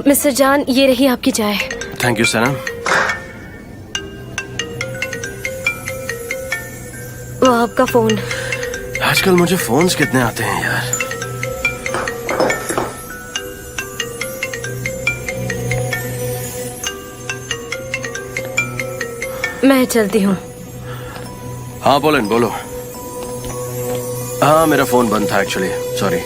Mister जान, ये रही आपकी चाय। थैंक यू सनम। वो आपका फोन। आजकल मुझे फोन्स कितने आते हैं यार। मैं चलती हूँ। हाँ बोलन, बोलो। हाँ मेरा फोन बंद था एक्चुअली, सॉरी।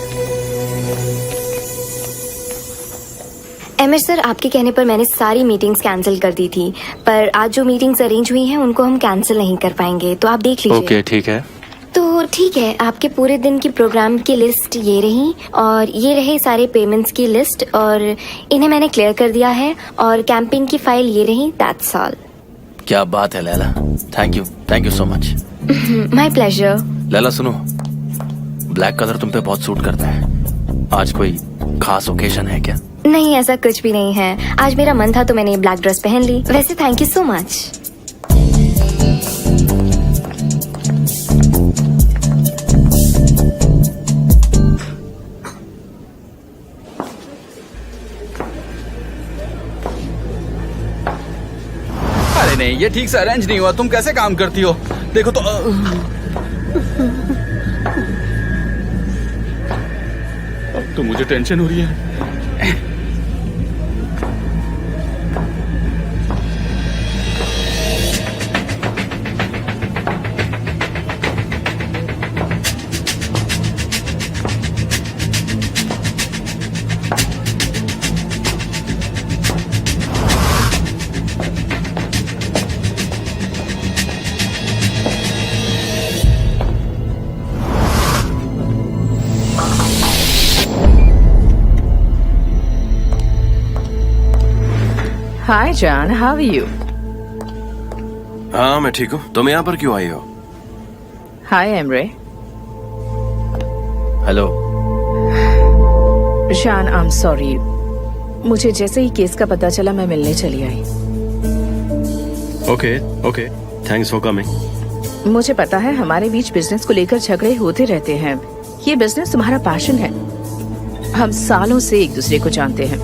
एमएच सर, आपके कहने पर मैंने सारी मीटिंग्स कैंसिल कर दी थी, पर आज जो मीटिंग्स अरेंज हुई हैं उनको हम कैंसिल नहीं कर पाएंगे, तो आप देख लीजिए। ओके ठीक है। तो ठीक है, आपके पूरे दिन की प्रोग्राम की लिस्ट ये रही, और ये रहे सारे पेमेंट्स की लिस्ट, और इन्हें मैंने क्लियर कर दिया है, और कैंपेन की फाइल ये रही। That's all. क्या बात है Laila, thank you so much. My pleasure. Laila सुनो, ब्लैक कलर तुम पे बहुत सूट करता है। आज कोई खास ओकेजन है क्या? नहीं, ऐसा कुछ भी नहीं है। आज मेरा मन था तो मैंने ये ब्लैक ड्रेस पहन ली। वैसे थैंक यू सो मच। अरे नहीं, ये ठीक से अरेंज नहीं हुआ। तुम कैसे काम करती हो? देखो तो अब तो मुझे टेंशन हो रही है। Hi John, how are you? हाँ मैं ठीक हूँ। तुम यहाँ पर क्यों आई हो? Hi Emre. Hello. John, I'm sorry. मुझे जैसे ही केस का पता चला मैं मिलने चली आई। Okay, thanks for coming. मुझे पता है हमारे बीच बिजनेस को लेकर झगड़े होते रहते हैं। ये बिजनेस तुम्हारा पैशन है। हम सालों से एक दूसरे को जानते हैं।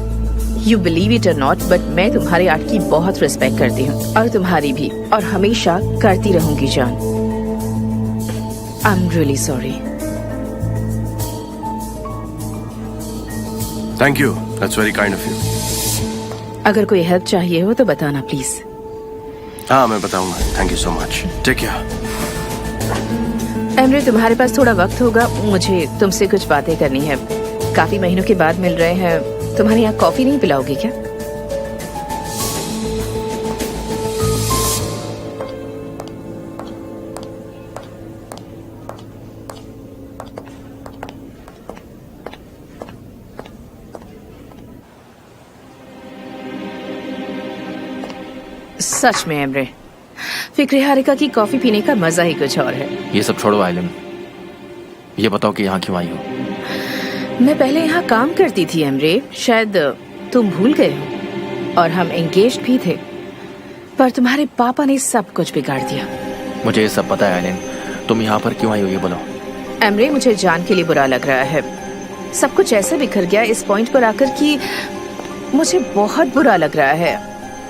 You believe it or not, but मैं तुम्हारे आर्ट की बहुत रिस्पेक्ट करती हूँ, और तुम्हारी भी, और हमेशा करती रहूंगी जान। I'm really sorry. Thank you, that's very kind of you. अगर कोई हेल्प चाहिए हो तो बताना प्लीज। हाँ मैं बताऊंगा। Thank you so much. Take care. Emre, तुम्हारे पास थोड़ा वक्त होगा? मुझे तुमसे कुछ बातें करनी है। काफी महीनों के बाद मिल रहे हैं। तुम्हारे यहाँ कॉफी नहीं पिलाओगे क्या? सच में एमरे, फिक्रे हारिका की कॉफी पीने का मजा ही कुछ और है। ये सब छोड़ो आइलन, ये बताओ कि यहाँ क्यों आई हो? मैं पहले यहाँ काम करती थी एमरे, शायद तुम भूल गए हो। और हम एंगेज्ड भी थे, पर तुम्हारे पापा ने सब कुछ बिगाड़ दिया। मुझे ये सब पता है आइलन, तुम यहाँ पर क्यों आई हो ये बोलो। एमरे, मुझे जान के लिए बुरा लग रहा है। सब कुछ ऐसे बिखर गया इस पॉइंट पर आकर कि मुझे बहुत बुरा लग रहा है।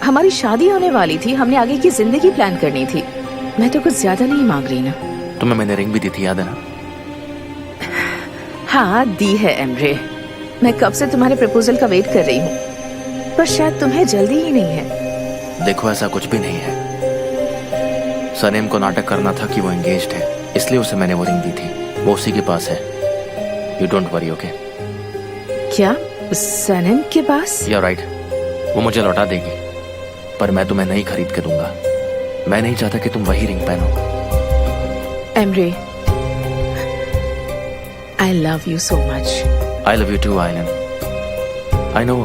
हमारी शादी होने वाली थी, हमने आगे की जिंदगी प्लान करनी थी। मैं तो कुछ ज्यादा नहीं मांग रही ना। तुम्हें मैंने रिंग भी दी थी, याद है ना? हाँ दी है एमरे। मैं कब से तुम्हारे प्रपोजल का वेट कर रही हूँ, पर शायद तुम्हें जल्दी ही नहीं है। देखो ऐसा कुछ भी नहीं है। सनेम को नाटक करना था कि वो एंगेज्ड है, इसलिए उसे मैंने वो रिंग दी थी। वो उसी के पास है। You don't worry, okay? क्या सनेम के पास? यू आर राइट, वो मुझे लौटा देगी, पर मैं तुम्हें नहीं खरीद के दूंगा। मैं नहीं चाहता कि तुम वही रिंग पहनो। Emre, I love you so much. I love you too, आइलन। I know,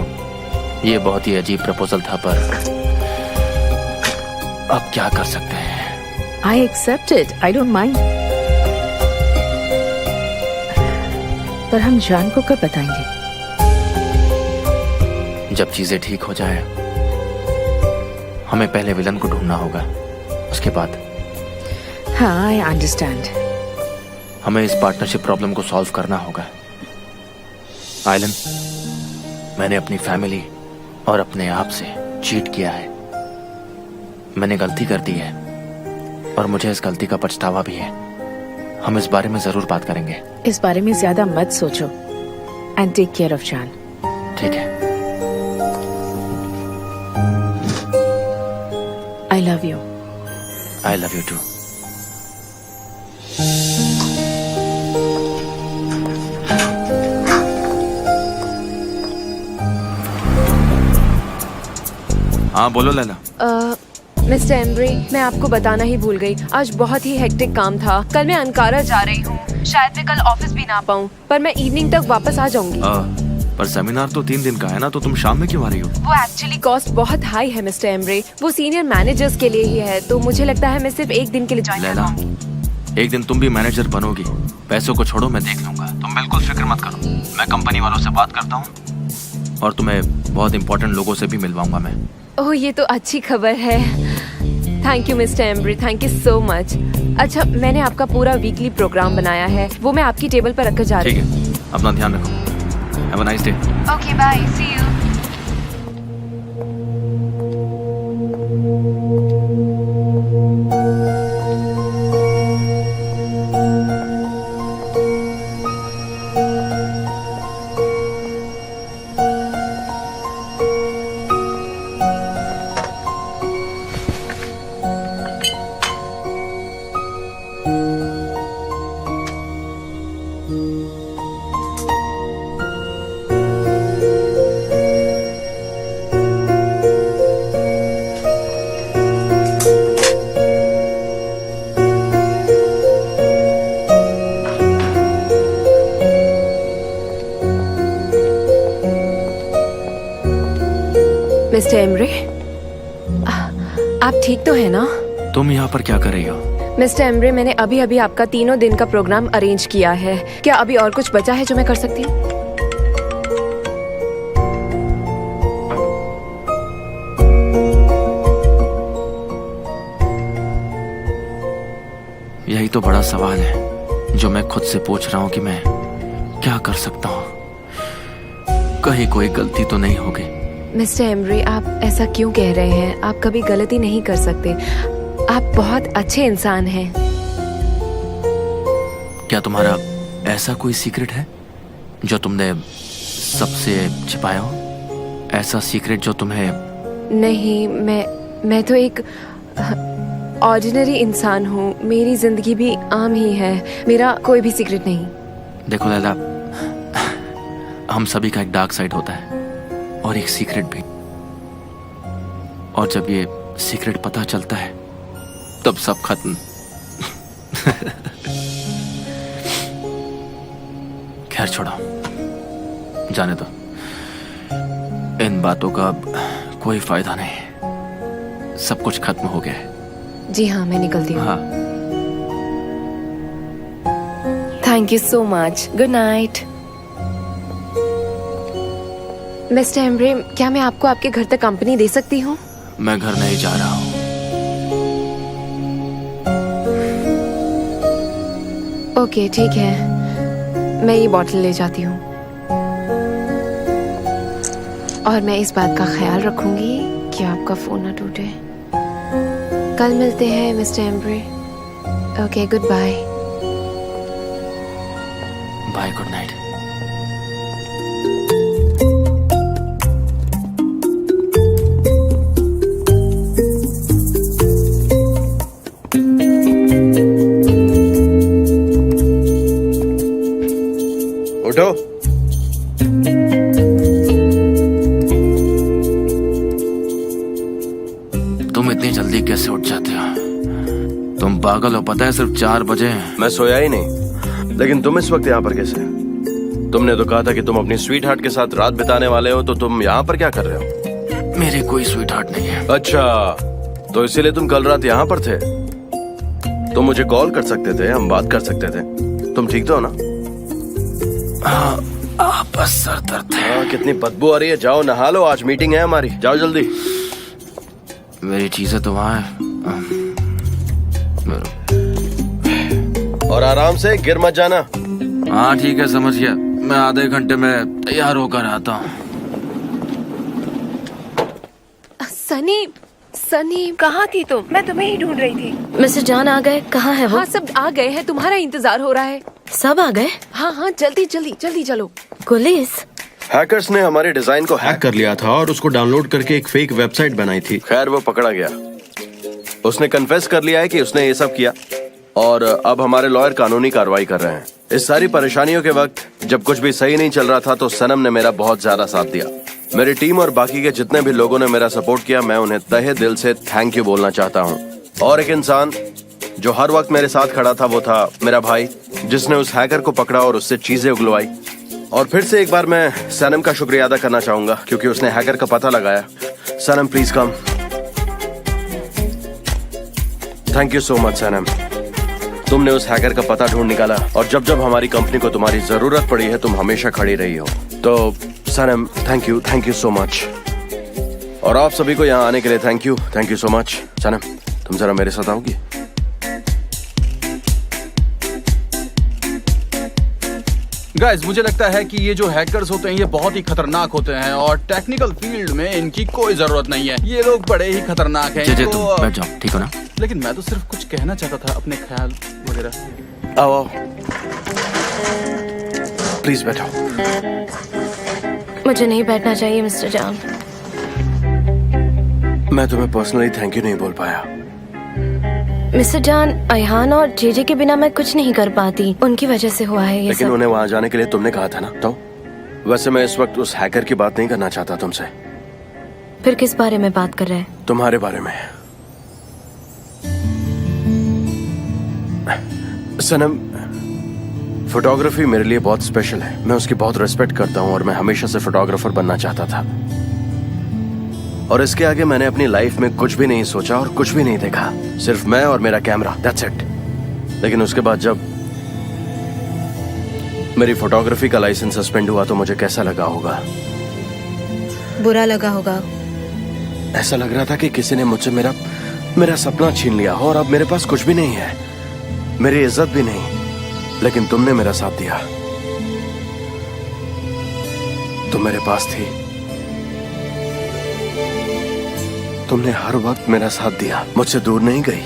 ये बहुत ही अजीब प्रपोजल था, पर अब क्या कर सकते हैं? I accept it. I don't mind. पर हम जान को कब बताएंगे? जब चीजें ठीक हो जाए। हमें पहले विलन को ढूंढना होगा, उसके बाद। हाँ, I understand. हमें इस पार्टनरशिप प्रॉब्लम को सॉल्व करना होगा। आइलन, मैंने अपनी फैमिली और अपने आप से चीट किया है। मैंने गलती कर दी है और मुझे इस गलती का पछतावा भी है। हम इस बारे में जरूर बात करेंगे। इस बारे में ज्यादा मत सोचो एंड टेक केयर ऑफ जान। ठीक है। I love you. I love you too. हाँ बोलो लैला। मिस्टर एम्ब्री, मैं आपको बताना ही भूल गई। आज बहुत ही हेक्टिक काम था। कल मैं अंकारा जा रही हूँ। शायद मैं कल ऑफिस भी ना पाऊँ, पर मैं इवनिंग तक वापस आ जाऊंगी। पर सेमिनार तो 3 दिन का है ना, तो तुम शाम में क्यों आ रही हो? वो एक्चुअली कॉस्ट बहुत हाई है मिस्टर एम्ब्रे। वो सीनियर मैनेजर्स के लिए ही है, तो मुझे लगता है मैं सिर्फ एक दिन के लिए ज्वाइन कर लैला, पाऊंगी। एक दिन तुम भी मैनेजर बनोगी। पैसों को छोड़ो, मैं देख लूंगा। तुम बिल्कुल फिक्र मत करो। मैं कंपनी वालों से बात करता हूँ और तुम्हें बहुत इंपॉर्टेंट लोगों से भी मिलवाऊंगा मैं। ओह, ये तो अच्छी खबर है। Thank you mister Embry, thank you so much. अच्छा, मैंने आपका पूरा वीकली प्रोग्राम बनाया है, वो मैं आपकी टेबल पर रखकर जा रही ठीक हूँ। है, अपना ध्यान रखो। Have a nice day. Okay, bye, see you. Mister Embrey, आप ठीक तो है ना? तुम यहाँ पर क्या कर रही हो? मिस्टर एम्ब्रे, मैंने अभी अभी आपका 3 दिन का प्रोग्राम अरेंज किया है। क्या अभी और कुछ बचा है जो मैं कर सकती हूँ? यही तो बड़ा सवाल है जो मैं खुद से पूछ रहा हूँ कि मैं क्या कर सकता हूँ। कहीं कोई गलती तो नहीं होगी? मिस्टर एम्ब्रे, आप ऐसा क्यों कह रहे हैं? आप कभी गलती नहीं कर सकते। आप बहुत अच्छे इंसान हैं। क्या तुम्हारा ऐसा कोई सीक्रेट है जो तुमने सबसे छिपाया हो? ऐसा सीक्रेट जो तुम्हें... नहीं, मैं तो एक ऑर्डिनरी इंसान हूँ। मेरी जिंदगी भी आम ही है। मेरा कोई भी सीक्रेट नहीं। देखो लैला, हम सभी का एक डार्क साइड होता है और एक सीक्रेट भी। और जब ये सीक्रेट पता चलता है तब सब खत्म। खैर छोड़ो, जाने दो। इन बातों का अब कोई फायदा नहीं। सब कुछ खत्म हो गया है। जी हाँ, मैं निकलती हूँ। हाँ, thank you so much. Good night. Mister Embry, क्या मैं आपको आपके घर तक कंपनी दे सकती हूँ? मैं घर नहीं जा रहा हूँ। ओके, ठीक है। मैं ये बॉटल ले जाती हूँ और मैं इस बात का ख्याल रखूंगी कि आपका फोन ना टूटे। कल मिलते हैं mister Embrey. Okay, goodbye. Bye, good night. उठो। तुम इतनी जल्दी कैसे उठ जाते हो? तुम पागल हो, पता है सिर्फ 4 बजे हैं। मैं सोया ही नहीं, लेकिन तुम इस वक्त यहाँ पर कैसे? तुमने तो कहा था कि तुम अपनी स्वीट हार्ट के साथ रात बिताने वाले हो, तो तुम यहाँ पर क्या कर रहे हो? मेरी कोई स्वीट हार्ट नहीं है। अच्छा, तो इसीलिए तुम कल रात यहाँ पर थे? तुम मुझे कॉल कर सकते थे, हम बात कर सकते थे। तुम ठीक तो हो ना? बस सर दर्द है। कितनी बदबू आ रही है। जाओ नहा लो, आज मीटिंग है हमारी। जाओ जल्दी। मेरी चीजें तो वहाँ है। और आराम से, गिर मत जाना। हाँ ठीक है, समझ गया। मैं आधे घंटे में तैयार होकर आता हूँ। सनी, सनी कहाँ थी तुम? मैं तुम्हें ही ढूंढ रही थी। मिस्टर जॉन आ गए? कहाँ है वो? हाँ सब आ गए हैं, तुम्हारा इंतजार हो रहा है। सब आ गए? हाँ हाँ जल्दी जल्दी जल्दी चलो। पुलिस? हैकर्स ने हमारे डिजाइन को हैक कर लिया था और उसको डाउनलोड करके एक फेक वेबसाइट बनाई थी। खैर वो पकड़ा गया। उसने कन्फेस कर लिया है कि उसने ये सब किया और अब हमारे लॉयर कानूनी कार्रवाई कर रहे हैं। इस सारी परेशानियों के वक्त जब कुछ भी सही नहीं चल रहा था तो सनम ने मेरा बहुत ज्यादा साथ दिया। मेरी टीम और बाकी के जितने भी लोगों ने मेरा सपोर्ट किया, मैं उन्हें तहे दिल से थैंक यू बोलना चाहता हूँ। और एक इंसान जो हर वक्त मेरे साथ खड़ा था वो था मेरा भाई, जिसने उस हैकर को पकड़ा और उससे चीजें उगलवाई। और फिर से एक बार मैं सनम का शुक्रिया अदा करना चाहूंगा क्योंकि उसने हैकर का पता लगाया। Sanam please come. Thank you so much Sanam, तुमने उस हैकर का पता ढूंढ निकाला और जब जब हमारी कंपनी को तुम्हारी जरूरत पड़ी है तुम हमेशा खड़ी रही हो। तो सनम थैंक यू सो मच। और आप सभी को यहाँ आने के लिए थैंक यू सो मच। सनम तुम जरा मेरे साथ आओगी? गाइस, मुझे लगता है कि ये जो हैकर्स होते हैं ये बहुत ही खतरनाक होते हैं और टेक्निकल फील्ड में इनकी कोई जरूरत नहीं है। ये लोग बड़े ही खतरनाक हैं। जे इनको- तुम बैठ जाओ, ठीक हो ना? लेकिन मैं तो सिर्फ कुछ कहना चाहता था, अपने ख्याल वगैरह। आओ प्लीज बैठो। मुझे नहीं बैठना चाहिए मिस्टर जॉन। मैं तुम्हें पर्सनली थैंक यू नहीं बोल पाया। मिस्टर जॉन, अयहान और जेजे के बिना मैं कुछ नहीं कर पाती। उनकी वजह से हुआ है ये लेकिन सब। उन्हें वहां जाने के लिए तुमने कहा था ना। तो वैसे मैं इस वक्त उस हैकर की बात नहीं करना चाहता तुमसे। फिर किस बारे में बात कर रहे हैं? तुम्हारे बारे में। सनम, फोटोग्राफी मेरे लिए बहुत स्पेशल है। मैं उसकी बहुत रिस्पेक्ट करता हूँ और मैं हमेशा से फोटोग्राफर बनना चाहता था। और इसके आगे मैंने अपनी लाइफ में कुछ भी नहीं सोचा और कुछ भी नहीं देखा, सिर्फ मैं और मेरा कैमरा, दैट्स इट। लेकिन उसके बाद जब मेरी फोटोग्राफी का लाइसेंस सस्पेंड हुआ तो मुझे कैसा लगा होगा? बुरा लगा होगा। ऐसा लग रहा था कि किसी ने मुझसे मेरा सपना छीन लिया हो और अब मेरे पास कुछ भी नहीं है, मेरी इज्जत भी नहीं। लेकिन तुमने मेरा साथ दिया, तुम मेरे पास थी, तुमने हर वक्त मेरा साथ दिया, मुझसे दूर नहीं गई।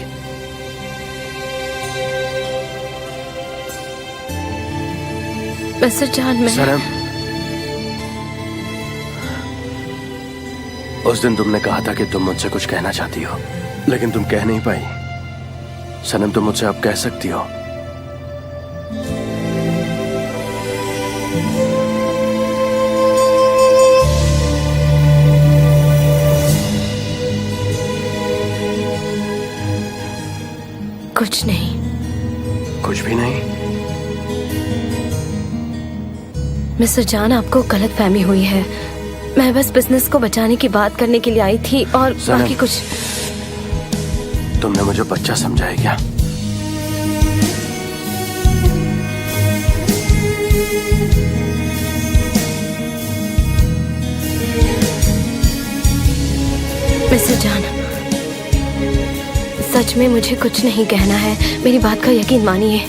मिस्टर जॉन, मैं सनम, उस दिन तुमने कहा था कि तुम मुझसे कुछ कहना चाहती हो, लेकिन तुम कह नहीं पाई। सनम, तुम मुझसे अब कह सकती हो। कुछ नहीं। कुछ भी नहीं? मिस्टर जॉन, आपको गलत फहमी हुई है। मैं बस बिजनेस को बचाने की बात करने के लिए आई थी और सनम, बाकी कुछ। तुमने मुझे बच्चा समझा है क्या? मिस्टर जॉन, सच में मुझे कुछ नहीं कहना है। मेरी बात का यकीन मानिए।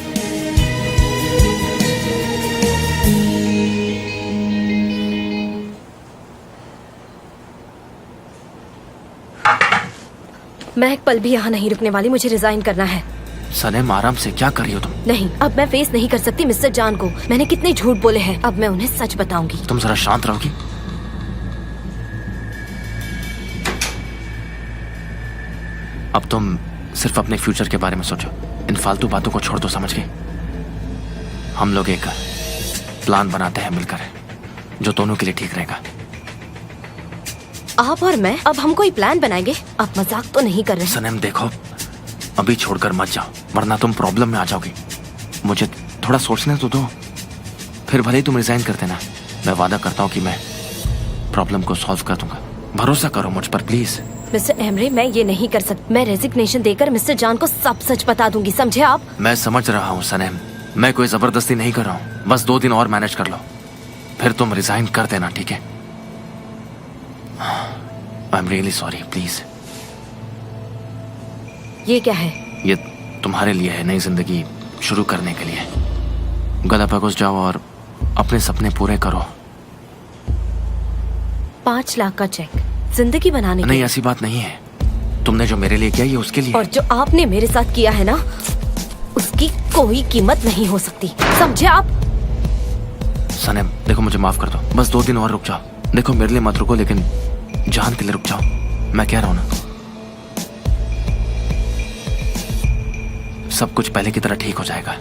मैं एक पल भी यहाँ नहीं रुकने वाली। मुझे रिजाइन करना है। सनम, आराम से, क्या कर रही हो तुम? नहीं, अब मैं फेस नहीं कर सकती मिस्टर जॉन को। मैंने कितने झूठ बोले हैं, अब मैं उन्हें सच बताऊंगी। तुम जरा शांत रहोगी? अब तुम सिर्फ अपने फ्यूचर के बारे में सोचो। इन फालतू बातों को छोड़ दो, समझ गए? हम लोग एक प्लान बनाते हैं मिलकर, जो दोनों के लिए ठीक रहेगा। आप और मैं अब हम कोई प्लान बनाएंगे? आप मजाक तो नहीं कर रहे हैं? सनम देखो, अभी छोड़कर मत जाओ वरना तुम प्रॉब्लम में आ जाओगी। मुझे थोड़ा सोचने तो दो, फिर भले ही तुम रिजाइन कर देना। मैं वादा करता हूँ कि मैं प्रॉब्लम को सॉल्व कर दूंगा। भरोसा करो मुझ पर प्लीज। मिस्टर एमरे, मैं ये नहीं कर सकती। मैं रेजिग्नेशन देकर मिस्टर जॉन को सब सच बता दूंगी, समझे आप? मैं समझ रहा हूँ सनम, मैं कोई जबरदस्ती नहीं कर रहा हूँ। बस 2 दिन और मैनेज कर लो, फिर तुम रिजाइन कर देना, ठीक है? I am really sorry, please. ये क्या है? ये तुम्हारे लिए है, नई जिंदगी शुरू करने के लिए। गलापागोस जाओ और अपने सपने पूरे करो। 5 लाख का चेक जिंदगी बनाने नहीं की। ऐसी बात नहीं है, तुमने जो मेरे लिए किया ये उसके लिए। और जो आपने मेरे साथ किया है ना, उसकी कोई कीमत नहीं हो सकती, समझे आप? सनम देखो, मुझे माफ कर दो, बस 2 दिन और रुक जाओ। देखो मेरे लिए मत रुको, लेकिन जान के लिए रुक जाओ, मैं कह रहा हूं ना। सब कुछ पहले की तरह ठीक हो जाएगा।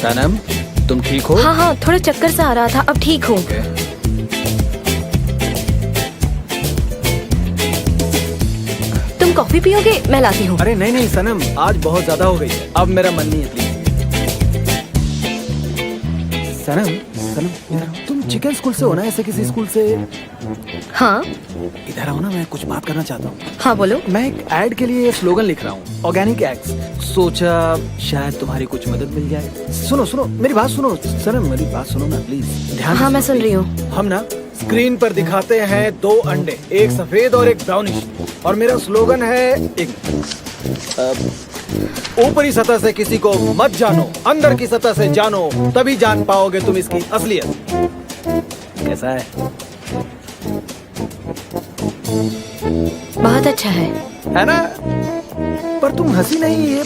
सनम, तुम ठीक हो? हाँ हाँ, थोड़ा चक्कर सा आ रहा था, अब ठीक हूँ। तुम कॉफी पियोगे? मैं लाती हूँ। अरे नहीं नहीं सनम, आज बहुत ज्यादा हो गई है, अब मेरा मन नहीं है, प्लीज। सनम सनम इधर आओ। तुम चिकन स्कूल से हो ना, ऐसे किसी स्कूल से? हाँ इधर आओ ना, मैं कुछ बात करना चाहता हूँ। हाँ बोलो। मैं एक एड के लिए स्लोगन लिख रहा हूँ, ऑर्गेनिक एग्स। सोचा शायद तुम्हारी कुछ मदद मिल जाए। सुनो सुनो मेरी बात सुनो सनम, मेरी बात सुनो ना प्लीज, ध्यान से हाँ मैं सुनो, सुन रही हूँ। please। हम ना स्क्रीन पर दिखाते हैं 2 अंडे, एक सफेद और एक ब्राउनिश, और मेरा स्लोगन है एक ऊपरी सतह से किसी को मत जानो, अंदर की सतह से जानो, तभी जान पाओगे तुम इसकी असलियत। कैसा है? बहुत अच्छा है। है ना? पर तुम हंसी नहीं, ये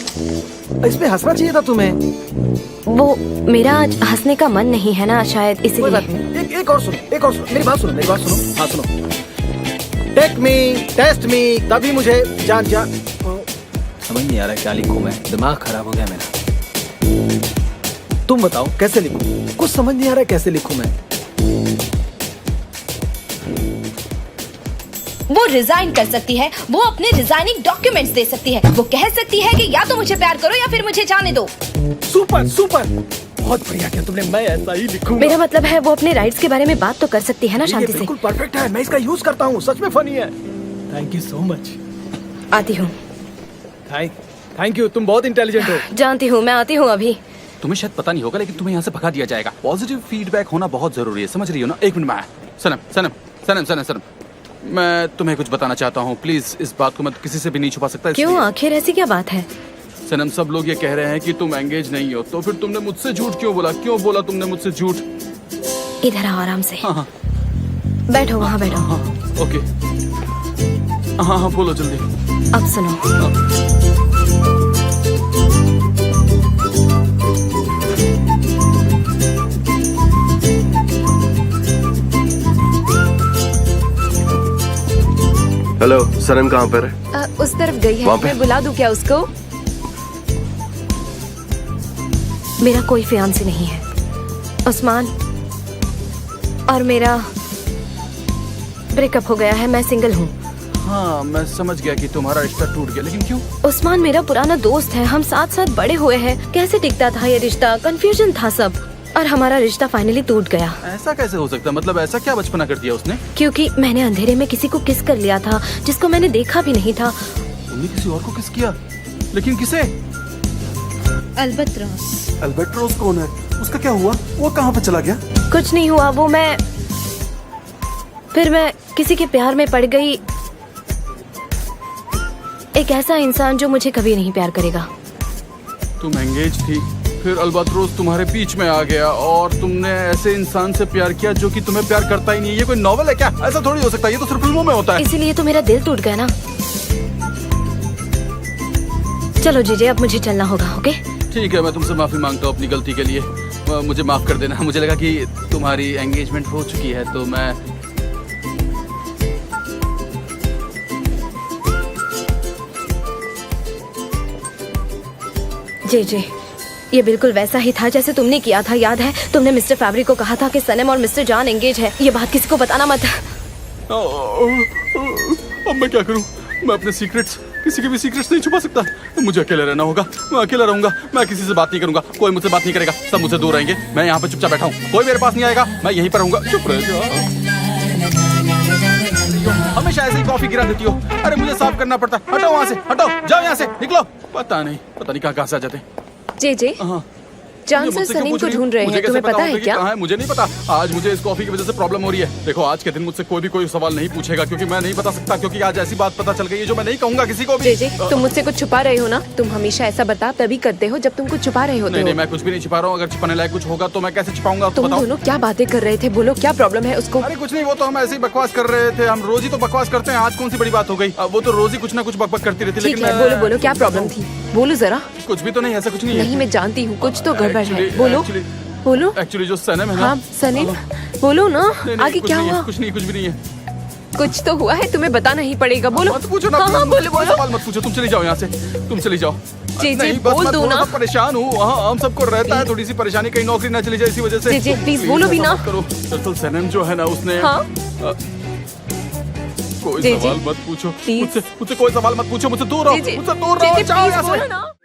इस पे हंसना चाहिए था तुम्हें। वो मेरा आज हंसने का मन नहीं है ना, शायद कोई बात इसीलिए। नहीं, एक और सुनो, एक और सुनो, मेरी बात सुनो, मेरी बात सुनो। हाँ सुनो। टेक मी, टेस्ट मी, तभी मुझे जान समझ नहीं आ रहा क्या लिखूं मैं, दिमाग खराब हो गया मेरा। तुम बताओ कैसे लिखूं? कुछ समझ नहीं आ रहा कैसे लिखूं मैं। वो रिजाइन कर सकती है, वो अपने रिजाइनिंग डॉक्यूमेंट्स दे सकती है, वो कह सकती है कि या तो मुझे प्यार करो या फिर मुझे जाने दो। सुपर सुपर, बहुत बढ़िया किया तुमने, मैं ऐसा ही लिखूंगा। मेरा मतलब है वो अपने राइट्स के बारे में बात तो कर सकती है ना ये शांति से। बिल्कुल परफेक्ट है, मैं इसका यूज करता हूँ, सच में फनी है। Thank you so much. आती हूँ। थैंक यू, तुम बहुत इंटेलिजेंट हो। जानती हूँ, मैं आती हूँ अभी। तुम्हें शायद पता नहीं होगा, लेकिन तुम्हें यहाँ से भगा दिया जाएगा। पॉजिटिव फीडबैक होना बहुत जरूरी है, समझ रही हो ना? 1 मिनट में आया। सनम सनम सनम सनम सनम, मैं तुम्हें कुछ बताना चाहता हूँ, प्लीज इस बात को मैं किसी से भी नहीं छुपा सकता। क्यों, आखिर ऐसी क्या बात है? सनम, सब लोग ये कह रहे हैं कि तुम एंगेज नहीं हो, तो फिर तुमने मुझसे झूठ क्यों बोला? क्यों बोला तुमने मुझसे झूठ? इधर आओ आराम से। हाँ हाँ बैठो, वहाँ बैठो। हाँ, ओके। हाँ हाँ बोलो जल्दी। अब सुनो, हेलो, सनम कहाँ पर है? उस तरफ गई है, वहाँ पे? मैं बुला दूं क्या उसको? मेरा कोई फियांसी नहीं है। उस्मान और मेरा ब्रेकअप हो गया है, मैं सिंगल हूँ। हाँ मैं समझ गया कि तुम्हारा रिश्ता टूट गया, लेकिन क्यों? उस्मान मेरा पुराना दोस्त है, हम साथ साथ बड़े हुए हैं। कैसे टिकता था ये रिश्ता? कंफ्यूजन था सब, और हमारा रिश्ता फाइनली टूट गया। ऐसा कैसे हो सकता है? मतलब ऐसा क्या बचपना कर दिया उसने? क्योंकि मैंने अंधेरे में किसी को किस कर लिया था, जिसको मैंने देखा भी नहीं था। तुमने किसी और को किस किया? लेकिन किसे? अल्बत्रोस। अल्बेट्रोस कौन है? उसका क्या हुआ? वो कहाँ पे चला गया? कुछ नहीं हुआ, वो फिर मैं किसी के प्यार में पड़ गई। एक ऐसा इंसान जो मुझे कभी नहीं प्यार करेगा। तुम एंगेज थी, फिर अल्बात्रोस तुम्हारे बीच में आ गया और तुमने ऐसे इंसान से प्यार किया जो कि तुम्हें प्यार करता ही नहीं है। ये कोई नॉवेल है क्या? ऐसा थोड़ी हो सकता है, ये तो सिर्फ फिल्मों में होता है। इसीलिए तो मेरा दिल टूट गया ना। चलो जीजे, अब मुझे चलना होगा। ओके ठीक है, मैं तुमसे माफी मांगता हूँ अपनी गलती के लिए, मुझे माफ कर देना। मुझे लगा कि तुम्हारी एंगेजमेंट हो चुकी है, तो मैं जे ये बिल्कुल वैसा ही था जैसे तुमने किया था, याद है? तुमने मिस्टर फैब्रिक को कहा था कि सनम और मिस्टर जॉन एंगेज है। ये बात किसी को बताना मत। अब मैं क्या करूं? मैं अपने सीक्रेट्स किसी के भी सीक्रेट्स नहीं छुपा सकता। तो मुझे अकेले रहना होगा, मैं अकेला रहूंगा, मैं किसी से बात नहीं करूंगा, कोई मुझसे बात नहीं करेगा, सब मुझसे दूर रहेंगे। मैं यहाँ पे चुपचाप बैठा हूँ, कोई मेरे पास नहीं आएगा, मैं यहीं पर रहूंगा। चुप रह जा। हमेशा ऐसे ही कॉफी गिरा देती हो। अरे मुझे साफ करना पड़ता है। हटो वहाँ से, हटो, जाओ यहाँ से, निकलो। पता नहीं कहाँ से आ जाते हैं। जे हाँ। जान सर सनीम को ढूंढ रहे हैं, तुम्हें पता है क्या? कहाँ है मुझे नहीं पता। आज मुझे इस कॉफी की वजह से प्रॉब्लम हो रही है। देखो आज के दिन मुझसे कोई भी कोई सवाल नहीं पूछेगा क्योंकि मैं नहीं बता सकता, क्योंकि आज ऐसी बात पता चल गई है जो मैं नहीं कहूंगा किसी को भी। जे तुम मुझसे कुछ छुपा रहे हो ना? तुम हमेशा ऐसा बता तभी करते हो जब तुम कुछ छुपा रहे होते हो। नहीं, मैं कुछ भी नहीं छुपा रहा हूँ। अगर छुपाने लायक कुछ होगा तो मैं कैसे छुपाऊंगा? तुम दोनों क्या बातें कर रहे थे? बोलो क्या प्रॉब्लम है उसको? अरे कुछ नहीं, वो तो हम ऐसे ही बकवास कर रहे थे। हम रोज ही तो बकवास करते हैं, आज कौन सी बड़ी बात हो गई? वो तो रोज ही कुछ ना कुछ बकबक करती रहती है। ठीक है, बोलो बोलो क्या प्रॉब्लम थी, बोलो जरा। कुछ भी तो नहीं, ऐसा कुछ नहीं है। नहीं मैं जानती हूँ कुछ तो गड़बड़ है, बोलो बोलो। एक्चुअली जो सनम है ना। हाँ सनीम, बोलो ना आगे क्या हुआ? कुछ नहीं, कुछ भी नहीं है। कुछ तो हुआ है, तुम्हें बताना ही पड़ेगा। बोलो मत पूछो ना। हाँ बोलो बोलो। सवाल मत पूछो, तुम चले जाओ यहाँ से, तुम चले जाओ। जी नहीं, बस बोल मैं दो थोड़ा ना। सा परेशान हूँ। हाँ हम सबको रहता है थोड़ी सी परेशानी, कहीं नौकरी ना चली जाए इसी वजह से। जी प्लीज बोलो भी ना। करो। दरअसल सनम जो है ना उसने कोई सवाल मत पूछो मुझसे कोई सवाल मत पूछो, मुझसे दूर रहो, मुझसे दूर रहो, जाओ यहाँ से।